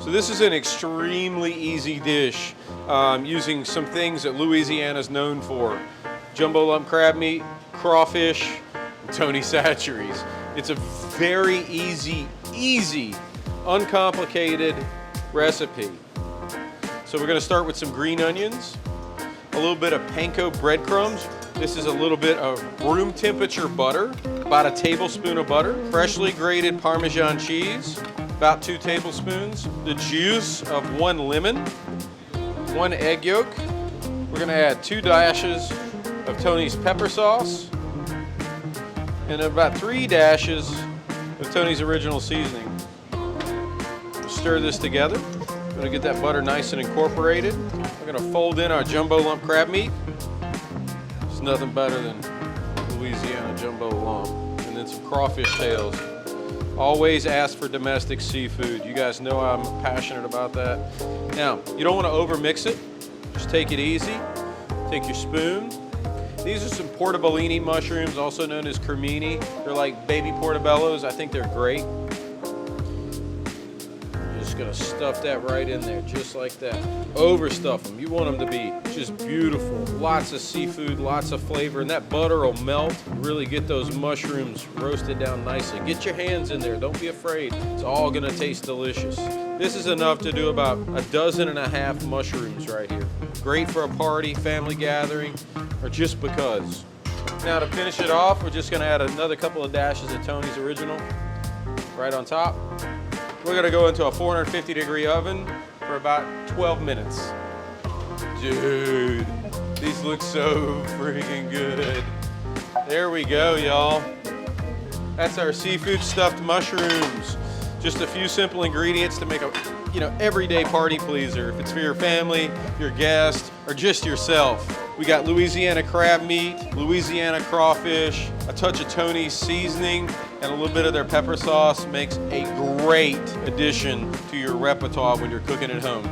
So this is an extremely easy dish using some things that Louisiana's known for. Jumbo lump crab meat, crawfish, and Tony Chachere's. It's a very easy, uncomplicated recipe. So we're gonna start with some green onions, a little bit of panko breadcrumbs. This is a little bit of room temperature butter, about a tablespoon of butter, freshly grated Parmesan cheese, about 2 tablespoons, the juice of 1 lemon, 1 egg yolk. We're gonna add 2 dashes of Tony's pepper sauce, and about 3 dashes of Tony's original seasoning. Stir this together. We're gonna get that butter nice and incorporated. We're gonna fold in our jumbo lump crab meat. It's nothing better than Louisiana jumbo lump. And then some crawfish tails. Always ask for domestic seafood. You guys know I'm passionate about that. Now, you don't want to overmix it. Just take it easy. Take your spoon. These are some portobellini mushrooms, also known as cremini. They're like baby portobellos. I think they're great. Just gonna stuff that right in there, just like that. Overstuff them. You want them to be just beautiful. Lots of seafood, lots of flavor, and that butter will melt. Really get those mushrooms roasted down nicely. Get your hands in there, don't be afraid. It's all gonna taste delicious. This is enough to do about 1.5 dozen mushrooms right here. Great for a party, family gathering, or just because. Now to finish it off, we're just gonna add another couple of dashes of Tony's Original right on top. We're gonna go into a 450-degree oven for about 12 minutes. Dude, these look so freaking good. There we go, y'all. That's our seafood stuffed mushrooms. Just a few simple ingredients to make a, everyday party pleaser. If it's for your family, your guest, or just yourself. We got Louisiana crab meat, Louisiana crawfish, a touch of Tony's seasoning, and a little bit of their pepper sauce makes a great addition to your repertoire when you're cooking at home.